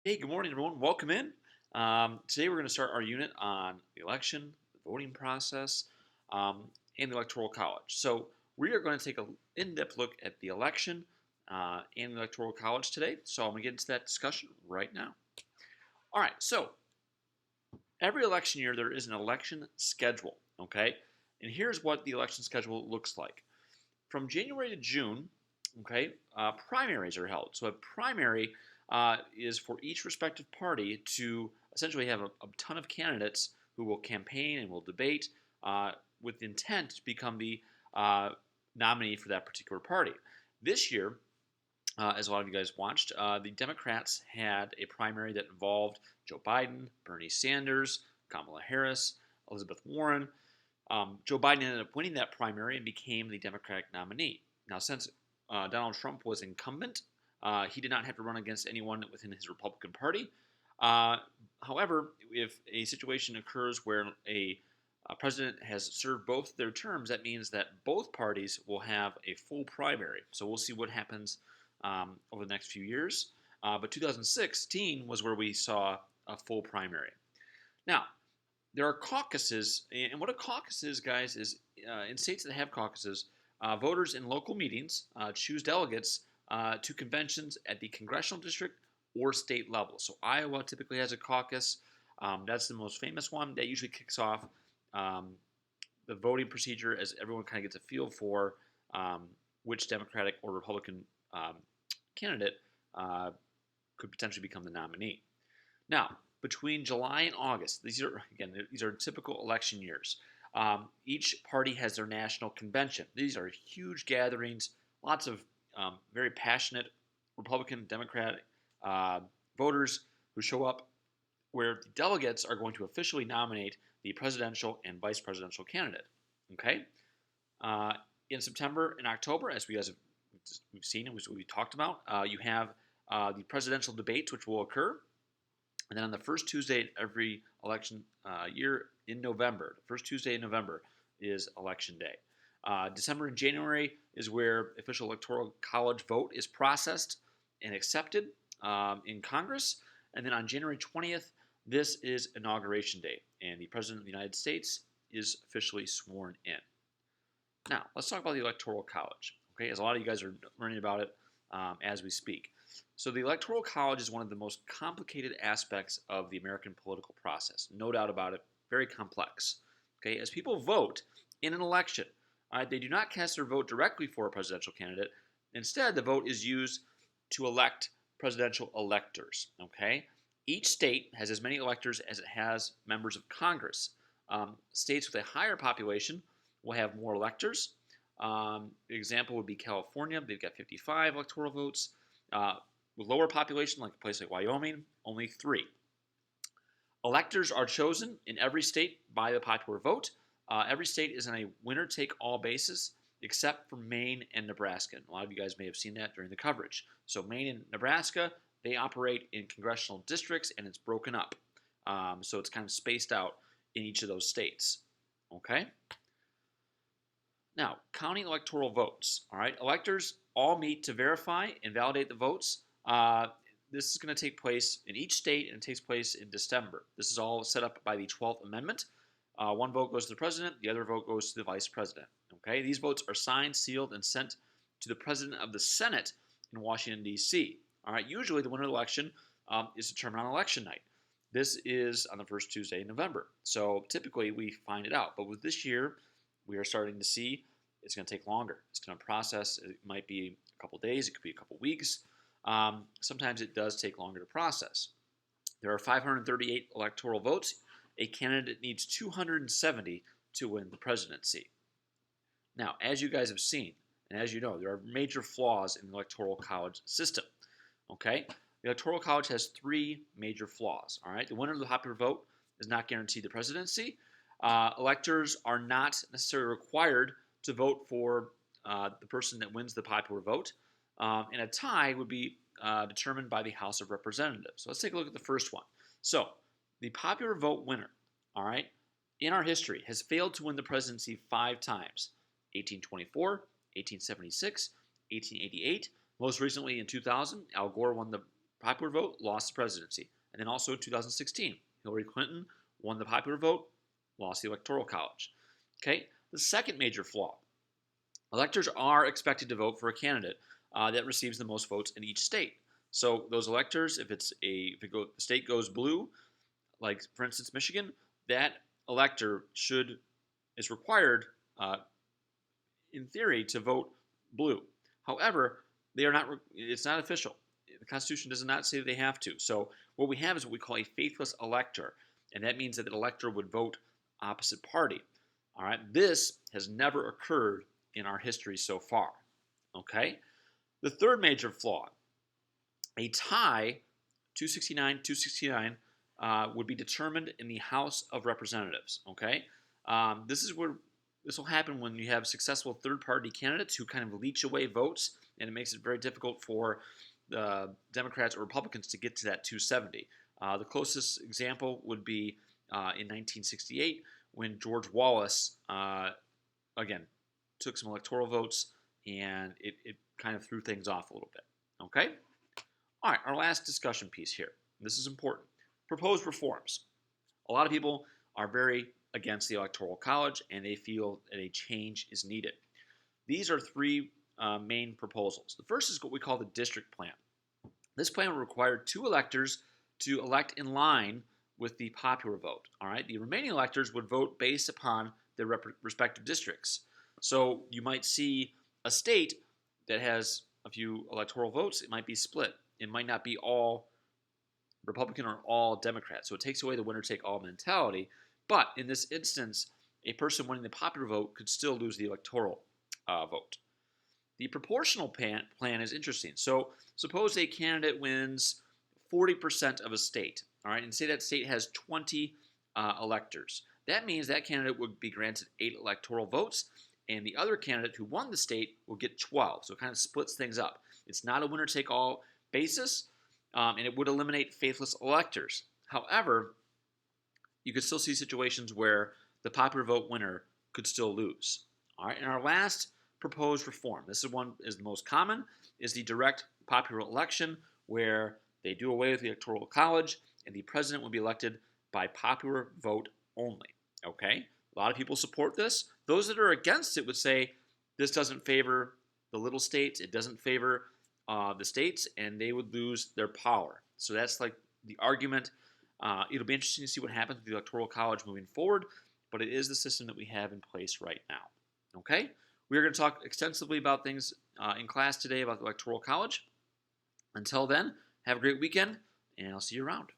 Hey, good morning, everyone. Welcome in. Today, we're going to start our unit on the election, the voting process, and the Electoral College. So, we are going to take an in-depth look at the election and the Electoral College today. So, I'm going to get into that discussion right now. All right. So, every election year, there is an election schedule. Okay, and here's what the election schedule looks like. From January to June, okay, primaries are held. So a primary is for each respective party to essentially have a ton of candidates who will campaign and will debate with intent to become the uh, nominee for that particular party. This year, as a lot of you guys watched, the Democrats had a primary that involved Joe Biden, Bernie Sanders, Kamala Harris, Elizabeth Warren. Joe Biden ended up winning that primary and became the Democratic nominee. Now, since Donald Trump was incumbent, he did not have to run against anyone within his Republican Party. Uh, However, if a situation occurs where a president has served both their terms, that means that both parties will have a full primary. So we'll see what happens over the next few years. But 2016 was where we saw a full primary. Now, there are caucuses, and what a caucus is, guys, is in states that have caucuses, voters in local meetings choose delegates to conventions at the congressional district or state level. So Iowa typically has a caucus. That's the most famous one. That usually kicks off um, the voting procedure as everyone kind of gets a feel for which Democratic or Republican um, candidate uh, could potentially become the nominee. Now, between July and August, these are typical election years. Each party has their national convention. These are huge gatherings, lots of very passionate Republican, Democratic uh, voters who show up, where the delegates are going to officially nominate the presidential and vice presidential candidate. Okay, uh, in September and October, as we guys have we've seen and we talked about, you have the presidential debates, which will occur. And then on the first Tuesday of every election year in November, the first Tuesday in November is election day. December and January is where official electoral college vote is processed and accepted in Congress. And then on January 20th, this is inauguration day, and the President of the United States is officially sworn in. Now, let's talk about the Electoral College, okay, as a lot of you guys are learning about it as we speak. So, the Electoral College is one of the most complicated aspects of the American political process. No doubt about it, very complex. Okay, as people vote in an election, they do not cast their vote directly for a presidential candidate. Instead, the vote is used to elect presidential electors. Okay, each state has as many electors as it has members of Congress. States with a higher population will have more electors. Example would be California. They've got 55 electoral votes. With lower population, like a place like Wyoming, only 3. Electors are chosen in every state by the popular vote. Every state is on a winner-take-all basis, except for Maine and Nebraska. And a lot of you guys may have seen that during the coverage. So Maine and Nebraska, they operate in congressional districts, and it's broken up. So it's kind of spaced out in each of those states. Okay? Now, counting electoral votes. All right, electors all meet to verify and validate the votes. This is going to take place in each state, and it takes place in December. This is all set up by the 12th Amendment. One vote goes to the president, the other vote goes to the vice president. Okay, these votes are signed, sealed, and sent to the president of the Senate in Washington, D.C. All right, usually the winner of the election is determined on election night. This is on the first Tuesday in November. So typically we find it out. But with this year, we are starting to see it's going to take longer. It's going to process. It might be a couple days. It could be a couple weeks. Sometimes it does take longer to process. There are 538 electoral votes. A candidate needs 270 to win the presidency. Now, as you guys have seen, and as you know, there are major flaws in the Electoral College system. Okay? The Electoral College has 3 major flaws. All right? The winner of the popular vote is not guaranteed the presidency. Electors are not necessarily required to vote for the person that wins the popular vote. And a tie would be determined by the House of Representatives. So let's take a look at the first one. So the popular vote winner, all right, in our history has failed to win the presidency 5 times: 1824, 1876, 1888. Most recently in 2000, Al Gore won the popular vote, lost the presidency. And then also in 2016, Hillary Clinton won the popular vote, lost the Electoral College. Okay, the second major flaw. Electors are expected to vote for a candidate that receives the most votes in each state. So those electors, if the state goes blue, like for instance Michigan, that elector is required, in theory, to vote blue. However, they are not. It's not official. The Constitution does not say that they have to. So what we have is what we call a faithless elector, and that means that the elector would vote opposite party. All right, this has never occurred in our history so far. Okay, the third major flaw: a tie, 269, would be determined in the House of Representatives. Okay, this is where this will happen when you have successful third-party candidates who kind of leech away votes, and it makes it very difficult for the Democrats or Republicans to get to that 270. The closest example would be in 1968 when George Wallace, again, took some electoral votes, and it kind of threw things off a little bit. Okay? All right, our last discussion piece here. This is important. Proposed reforms. A lot of people are very against the Electoral College, and they feel that a change is needed. These are three main proposals. The first is what we call the district plan. This plan will require 2 electors to elect in line with the popular vote. All right, the remaining electors would vote based upon their respective districts. So you might see a state that has a few electoral votes. It might be split. It might not be all Republican or all Democrat. So it takes away the winner-take-all mentality. But in this instance, a person winning the popular vote could still lose the electoral vote. The proportional plan is interesting. So suppose a candidate wins 40% of a state, all right, and say that state has 20 electors. That means that candidate would be granted 8 electoral votes, and the other candidate who won the state will get 12. So it kind of splits things up. It's not a winner-take-all basis, and it would eliminate faithless electors. However, you could still see situations where the popular vote winner could still lose. All right, and our last proposed reform, this is the most common, is the direct popular election, where they do away with the Electoral College, and the president will be elected by popular vote only. Okay, a lot of people support this. Those that are against it would say this doesn't favor the little states, it doesn't favor the states, and they would lose their power. So that's like the argument. It'll be interesting to see what happens with the Electoral College moving forward, but it is the system that we have in place right now. Okay? We are going to talk extensively about things in class today about the Electoral College. Until then, have a great weekend, and I'll see you around.